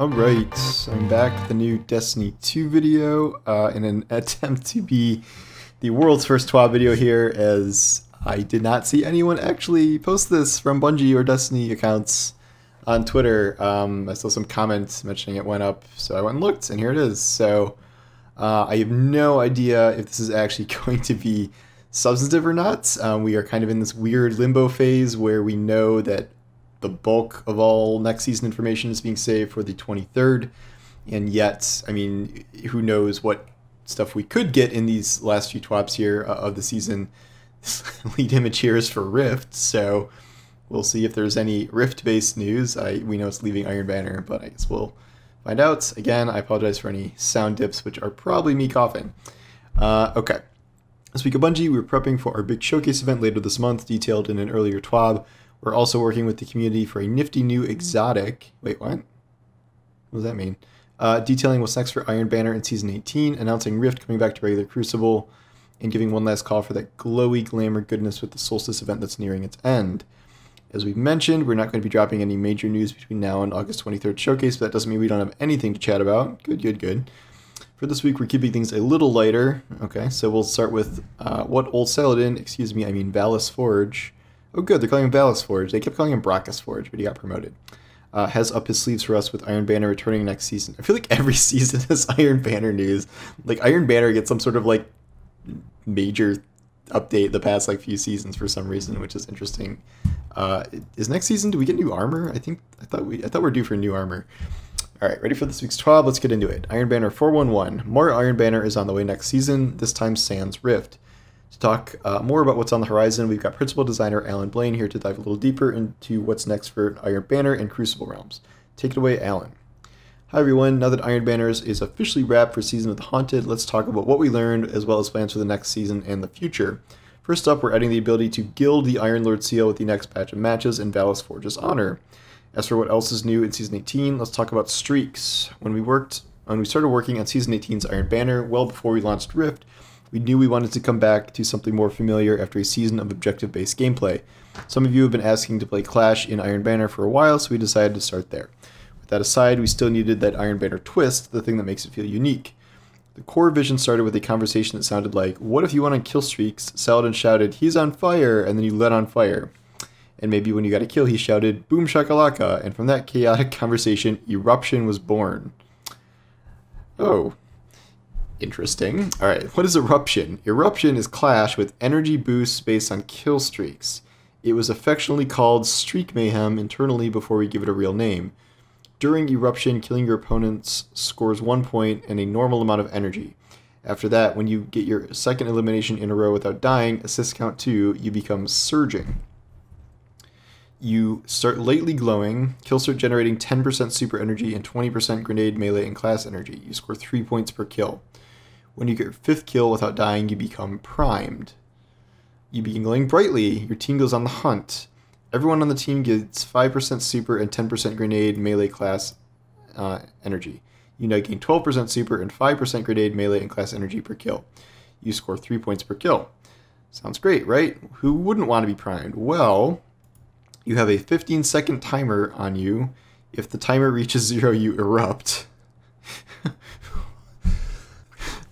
Alright, I'm back with the new Destiny 2 video in an attempt to be the world's first TWAB video here, as I did not see anyone actually post this from Bungie or Destiny accounts on Twitter. I saw some comments mentioning it went up, so I went and looked, and here it is. So I have no idea if this is actually going to be substantive or not. We are kind of in this weird limbo phase where we know that the bulk of all next season information is being saved for the 23rd, and yet, I mean, who knows what stuff we could get in these last few TWABs here of the season. This lead image here is for Rift, so we'll see if there's any Rift-based news. We know it's leaving Iron Banner, but I guess we'll find out. Again, I apologize for any sound dips, which are probably me coughing. Okay. This week at Bungie, we're prepping for our big showcase event later this month, detailed in an earlier TWAB. We're also working with the community for a nifty new exotic. Wait, what? What does that mean? Detailing what's next for Iron Banner in Season 18, announcing Rift coming back to regular Crucible, and giving one last call for that glowy glamour goodness with the Solstice event that's nearing its end. As we've mentioned, we're not going to be dropping any major news between now and August 23rd showcase, but that doesn't mean we don't have anything to chat about. Good, good, good. For this week, we're keeping things a little lighter. Okay, so we'll start with what old Saladin, excuse me, I mean Valis Forge. Oh good, they're calling him Valis Forge. They kept calling him Bracchus Forge, but he got promoted. Has up his sleeves for us with Iron Banner returning next season. I feel like every season has Iron Banner news. Like, Iron Banner gets some sort of, like, major update the past, like, few seasons for some reason, which is interesting. Is next season, do we get new armor? I thought we're due for new armor. Alright, ready for this week's TWAB? Let's get into it. Iron Banner 411. More Iron Banner is on the way next season, this time sans Rift. To talk more about what's on the horizon, we've got principal designer Alan Blaine here to dive a little deeper into what's next for Iron Banner and Crucible realms. Take it away, Alan. Hi everyone, now that Iron Banners is officially wrapped for Season of the Haunted, let's talk about what we learned as well as plans for the next season and the future. First up, we're adding the ability to gild the Iron Lord seal with the next batch of matches in Valis Forge's honor. As for what else is new in Season 18, let's talk about streaks. When we started working on Season 18's Iron Banner, well before we launched Rift, we knew we wanted to come back to something more familiar after a season of objective-based gameplay. Some of you have been asking to play Clash in Iron Banner for a while, so we decided to start there. With that aside, we still needed that Iron Banner twist, the thing that makes it feel unique. The core vision started with a conversation that sounded like, what if you went on kill streaks? Saladin shouted, he's on fire, and then you lit on fire. And maybe when you got a kill, he shouted, boom shakalaka, and from that chaotic conversation, Eruption was born. Oh. Interesting. Alright, what is Eruption? Eruption is Clash with energy boosts based on kill streaks. It was affectionately called Streak Mayhem internally before we give it a real name. During Eruption, killing your opponents scores 1 point and a normal amount of energy. After that, when you get your second elimination in a row without dying, assist count 2, you become Surging. You start lately glowing, kills start generating 10% super energy and 20% grenade, melee, and class energy. You score 3 points per kill. When you get your 5th kill without dying, you become primed. You begin glowing brightly. Your team goes on the hunt. Everyone on the team gets 5% super and 10% grenade, melee, class energy. You now gain 12% super and 5% grenade, melee, and class energy per kill. You score 3 points per kill. Sounds great, right? Who wouldn't want to be primed? Well, you have a 15-second timer on you. If the timer reaches 0, you erupt.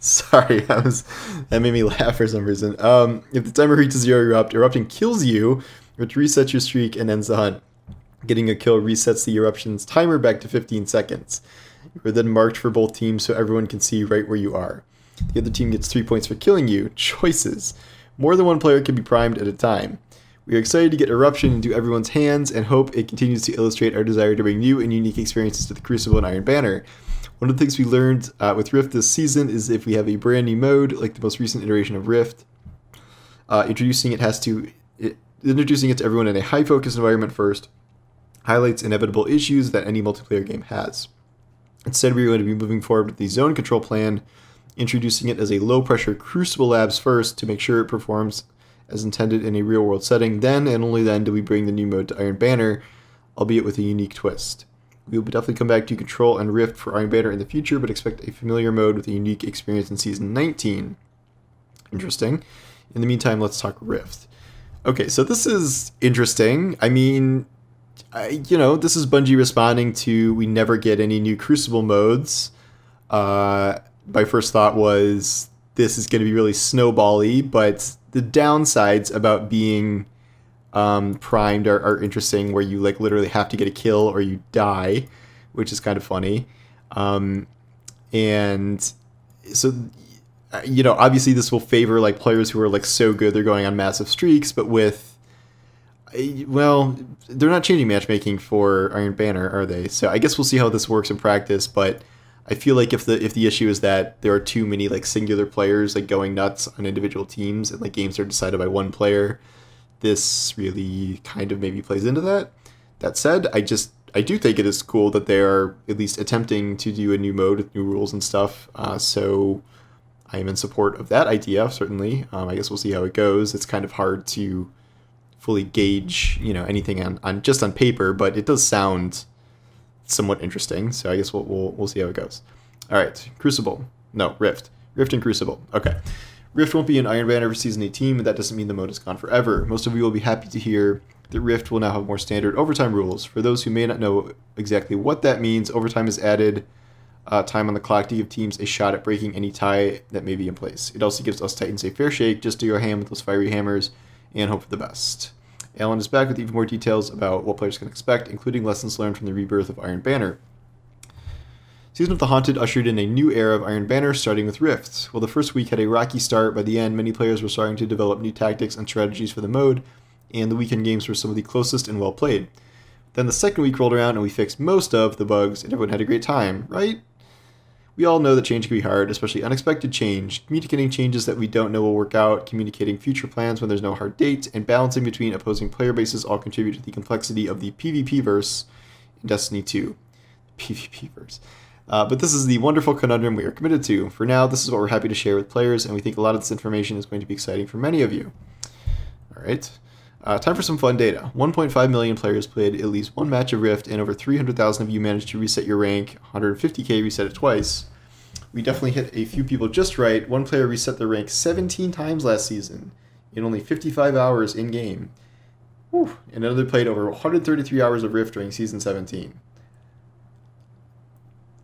Sorry, that made me laugh for some reason. If the timer reaches 0, Eruption kills you, which resets your streak and ends the hunt. Getting a kill resets the Eruption's timer back to 15 seconds. You are then marked for both teams so everyone can see right where you are. The other team gets 3 points for killing you. Choices. More than one player can be primed at a time. We are excited to get Eruption into everyone's hands and hope it continues to illustrate our desire to bring new and unique experiences to the Crucible and Iron Banner. One of the things we learned with Rift this season is if we have a brand new mode, like the most recent iteration of Rift, introducing it to everyone in a high-focus environment first highlights inevitable issues that any multiplayer game has. Instead, we're going to be moving forward with the zone control plan, introducing it as a low-pressure Crucible labs first to make sure it performs as intended in a real-world setting. Then, and only then, do we bring the new mode to Iron Banner, albeit with a unique twist. We will definitely come back to Control and Rift for Iron Banner in the future, but expect a familiar mode with a unique experience in Season 19. Interesting. In the meantime, let's talk Rift. Okay, so this is interesting. I mean, this is Bungie responding to we never get any new Crucible modes. My first thought was this is going to be really snowball-y, but the downsides about being primed are interesting, where you like literally have to get a kill or you die, which is kind of funny. And so, obviously this will favor like players who are like so good they're going on massive streaks, but they're not changing matchmaking for Iron Banner, are they? So I guess we'll see how this works in practice, but I feel like if the issue is that there are too many like singular players like going nuts on individual teams and like games are decided by one player, this really kind of maybe plays into that. That said, I do think it is cool that they are at least attempting to do a new mode with new rules and stuff. So I am in support of that idea, certainly. I guess we'll see how it goes. It's kind of hard to fully gauge, anything on just on paper, but it does sound somewhat interesting. So I guess we'll see how it goes. All right, Crucible. No, Rift and Crucible. Okay. Rift won't be an Iron Banner for Season 18, but that doesn't mean the mode is gone forever. Most of you will be happy to hear that Rift will now have more standard overtime rules. For those who may not know exactly what that means, overtime is added time on the clock to give teams a shot at breaking any tie that may be in place. It also gives us Titans a fair shake just to go ham with those fiery hammers and hope for the best. Alan is back with even more details about what players can expect, including lessons learned from the rebirth of Iron Banner. Season of the Haunted ushered in a new era of Iron Banner, starting with Rift. While the first week had a rocky start, by the end, many players were starting to develop new tactics and strategies for the mode, and the weekend games were some of the closest and well played. Then the second week rolled around and we fixed most of the bugs, and everyone had a great time, right? We all know that change can be hard, especially unexpected change. Communicating changes that we don't know will work out, communicating future plans when there's no hard date, and balancing between opposing player bases all contribute to the complexity of the PvP-verse in Destiny 2. PvP-verse. But this is the wonderful conundrum we are committed to. For now, this is what we're happy to share with players, and we think a lot of this information is going to be exciting for many of you. Alright. Time for some fun data. 1.5 million players played at least one match of Rift, and over 300,000 of you managed to reset your rank. 150k reset it twice. We definitely hit a few people just right. One player reset their rank 17 times last season in only 55 hours in-game. And another played over 133 hours of Rift during Season 17.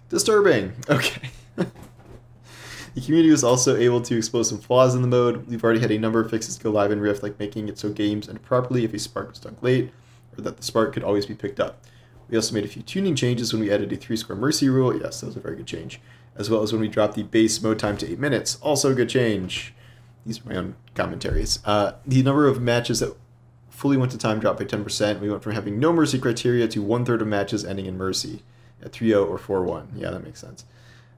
Disturbing! Okay. The community was also able to expose some flaws in the mode. We've already had a number of fixes go live in Rift, like making it so games end properly if a spark was dunk late, or that the spark could always be picked up. We also made a few tuning changes when we added a 3-score mercy rule. Yes, that was a very good change. As well as when we dropped the base mode time to 8 minutes. Also a good change. These are my own commentaries. The number of matches that fully went to time dropped by 10%. We went from having no mercy criteria to 1/3 of matches ending in mercy at 3-0 or 4-1. Yeah, that makes sense.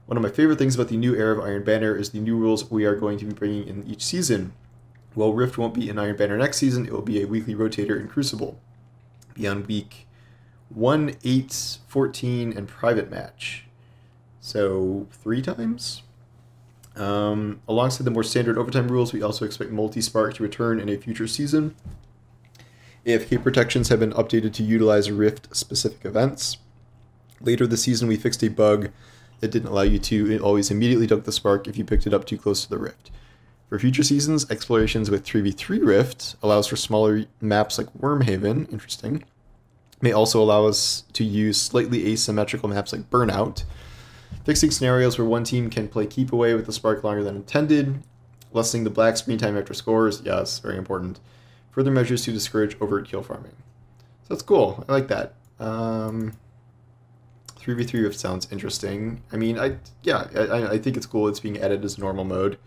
One of my favorite things about the new era of Iron Banner is the new rules we are going to be bringing in each season. While Rift won't be in Iron Banner next season, it will be a weekly rotator in Crucible. Beyond week 1, 8, 14, and private match. So 3 times? Alongside the more standard overtime rules, we also expect multi-spark to return in a future season. AFK protections have been updated to utilize Rift-specific events. Later this season, we fixed a bug that didn't allow you to always immediately dunk the spark if you picked it up too close to the Rift. For future seasons, explorations with 3v3 Rift allows for smaller maps like Wormhaven, interesting. May also allow us to use slightly asymmetrical maps like Burnout. Fixing scenarios where one team can play keep away with the spark longer than intended. Lessening the black screen time after scores, yes, very important. Further measures to discourage overt kill farming. So that's cool, I like that. 3v3 Rift sounds interesting. I mean, I think it's cool it's being added as normal mode,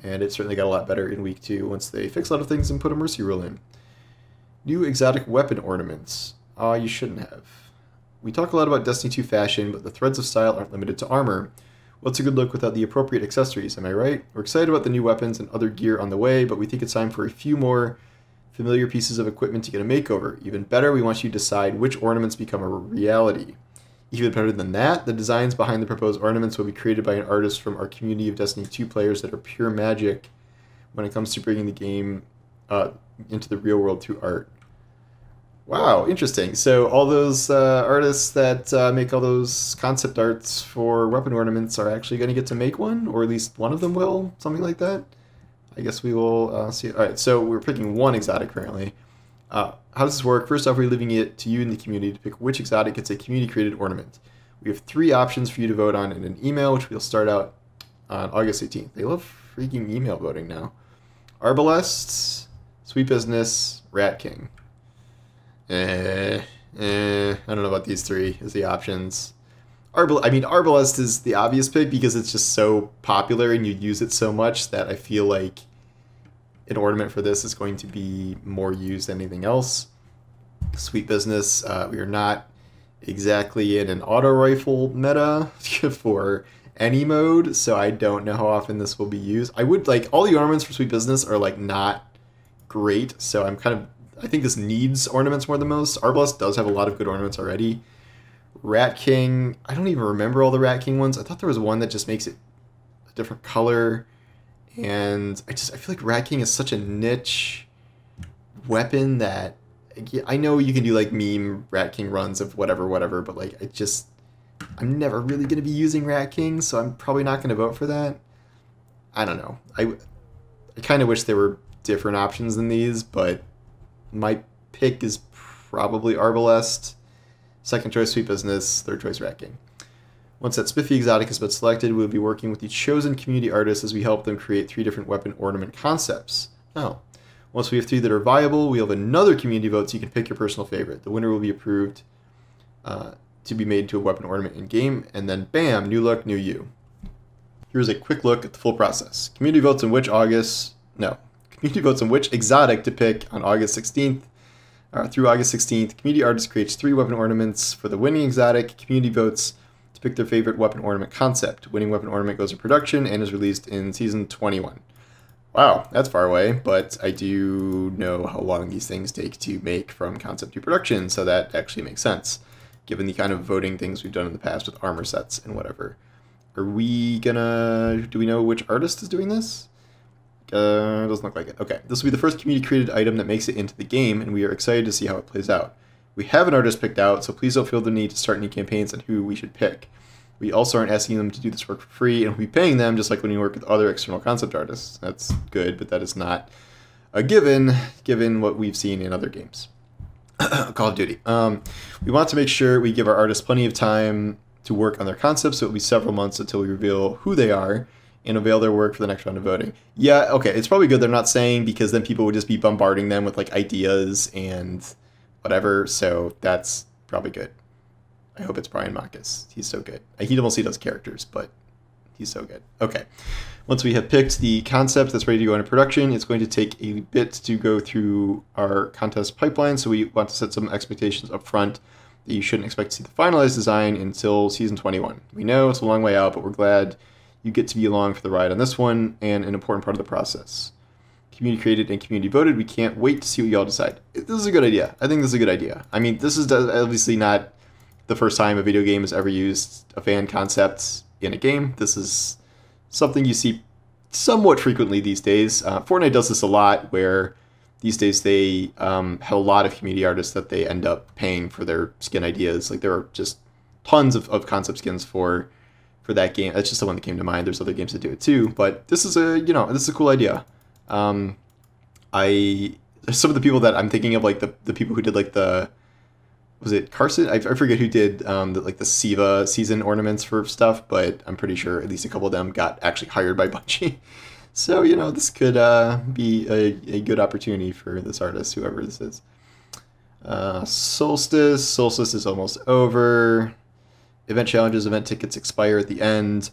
and it certainly got a lot better in week 2 once they fixed a lot of things and put a mercy rule in. New exotic weapon ornaments. You shouldn't have. We talk a lot about Destiny 2 fashion, but the threads of style aren't limited to armor. What's a good look without the appropriate accessories, am I right? We're excited about the new weapons and other gear on the way, but we think it's time for a few more familiar pieces of equipment to get a makeover. Even better, we want you to decide which ornaments become a reality. Even better than that, the designs behind the proposed ornaments will be created by an artist from our community of Destiny 2 players that are pure magic when it comes to bringing the game into the real world through art. Wow, interesting. So all those artists that make all those concept arts for weapon ornaments are actually going to get to make one, or at least one of them will, something like that. I guess we will see. All right, so we're picking one exotic currently. How does this work? First off, we're leaving it to you in the community to pick which exotic gets a community-created ornament. We have 3 options for you to vote on in an email, which we'll start out on August 18th. They love freaking email voting now. Arbalest, Sweet Business, Rat King. I don't know about these 3 as the options. Arbalest is the obvious pick because it's just so popular and you use it so much that I feel like an ornament for this is going to be more used than anything else. Sweet Business, we are not exactly in an auto rifle meta for any mode, so I don't know how often this will be used. I would like all the ornaments for Sweet Business are like not great, so I think this needs ornaments more than most. Arbalest does have a lot of good ornaments already. Rat King, I don't even remember all the Rat King ones. I thought there was one that just makes it a different color, and I feel like Rat King is such a niche weapon that I know you can do like meme Rat King runs of whatever, but like I'm never really going to be using Rat King, so I'm probably not going to vote for that. I don't know. I kind of wish there were different options than these, but my pick is probably Arbalest. Second choice, Sweet Business. Third choice, Rat King. Once that spiffy exotic has been selected, we'll be working with the chosen community artists as we help them create 3 different weapon ornament concepts. Oh. Once we have 3 that are viable, we have another community vote so you can pick your personal favorite. The winner will be approved to be made to a weapon ornament in-game, and then bam, new look, new you. Here's a quick look at the full process. Community votes on which exotic to pick on August 16th. Through August 16th, community artist creates 3 weapon ornaments for the winning exotic. Community votes to pick their favorite weapon ornament concept. Winning weapon ornament goes to production and is released in Season 21. Wow, that's far away, but I do know how long these things take to make from concept to production, so that actually makes sense, given the kind of voting things we've done in the past with armor sets and whatever. Do we know which artist is doing this? Doesn't look like it. Okay, this will be the first community-created item that makes it into the game, and we are excited to see how it plays out. We have an artist picked out, so please don't feel the need to start any campaigns on who we should pick. We also aren't asking them to do this work for free, and we'll be paying them just like when you work with other external concept artists. That's good, but that is not a given what we've seen in other games. Call of Duty. We want to make sure we give our artists plenty of time to work on their concepts, so it'll be several months until we reveal who they are and avail their work for the next round of voting. Yeah, okay, it's probably good they're not saying, because then people would just be bombarding them with like ideas and whatever, so that's probably good. I hope it's Brian Marcus. He's so good. He mostly does characters, but he's so good. Okay. Once we have picked the concept that's ready to go into production, it's going to take a bit to go through our contest pipeline, so we want to set some expectations up front that you shouldn't expect to see the finalized design until Season 21. We know it's a long way out, but we're glad you get to be along for the ride on this one, and an important part of the process. Community created and community voted. We can't wait to see what y'all decide. This is a good idea. I think this is a good idea. I mean, this is obviously not the first time a video game has ever used a fan concept in a game. This is something you see somewhat frequently these days. Fortnite does this a lot, where these days they have a lot of community artists that they end up paying for their skin ideas. Like, there are just tons of concept skins for that game. That's just the one that came to mind. There's other games that do it too, but this is a cool idea. Some of the people that I'm thinking of, like the people who did like was it Carson? I forget who did the Siva season ornaments for stuff, but I'm pretty sure at least a couple of them got actually hired by Bungie. So, this could be a good opportunity for this artist, whoever this is. Solstice. Solstice is almost over. Event challenges, event tickets expire at the end.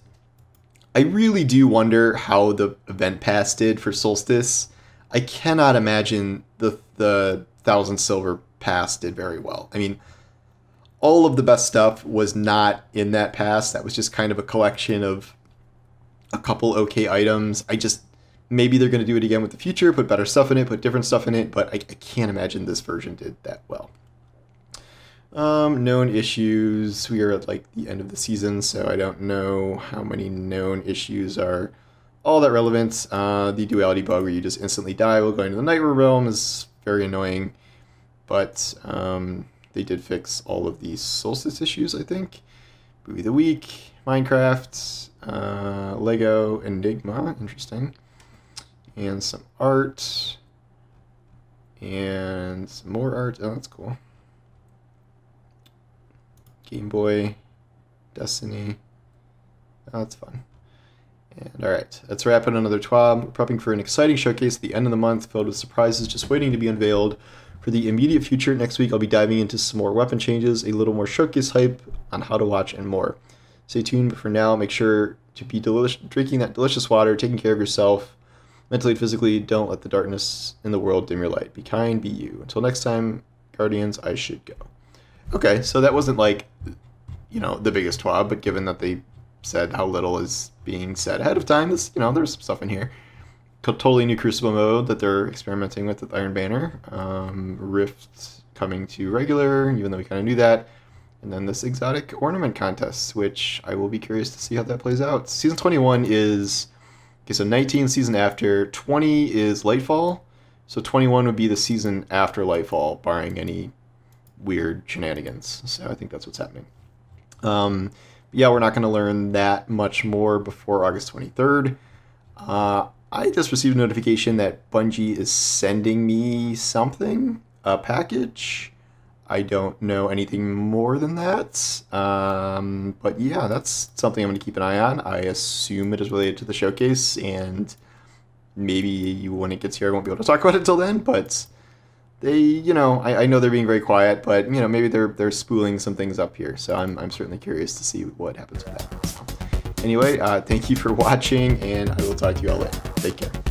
I really do wonder how the event pass did for Solstice. I cannot imagine the 1,000 silver pass did very well. I mean, all of the best stuff was not in that pass. That was just kind of a collection of a couple okay items. Maybe they're going to do it again with the future, put better stuff in it, put different stuff in it, but I can't imagine this version did that well. Known issues. We are at like the end of the season, so I don't know how many known issues are all that relevant. The duality bug where you just instantly die while going to the Nightmare Realm is very annoying, but they did fix all of the Solstice issues, I think. Movie of the Week, Minecraft, Lego Enigma, interesting, and some art, And some more art. Oh, that's cool. Game Boy, Destiny. Oh, that's fun. And alright, let's wrap up another TWAB. We're prepping for an exciting showcase at the end of the month filled with surprises just waiting to be unveiled. For the immediate future, next week I'll be diving into some more weapon changes, a little more showcase hype on how to watch, and more. Stay tuned, but for now, make sure to be drinking that delicious water, taking care of yourself, mentally and physically. Don't let the darkness in the world dim your light. Be kind, be you. Until next time, Guardians, I should go. Okay, so that wasn't like, you know, the biggest TWAB, but given that they said how little is being said ahead of time, this, you know, there's some stuff in here. Totally new Crucible mode that they're experimenting with Iron Banner. Rift coming to regular, even though we kind of knew that. And then this exotic ornament contest, which I will be curious to see how that plays out. Season 21 is, okay, so 19 season after, 20 is Lightfall, so 21 would be the season after Lightfall, barring any weird shenanigans. So I think that's what's happening. Yeah, we're not going to learn that much more before August 23rd. I just received a notification that Bungie is sending me something, a package. I don't know anything more than that. But yeah, that's something I'm going to keep an eye on. I assume it is related to the showcase, and maybe when it gets here I won't be able to talk about it until then, but they, you know, I know they're being very quiet, but, you know, maybe they're spooling some things up here, so I'm certainly curious to see what happens with that. So, anyway, thank you for watching, and I will talk to you all later. Take care.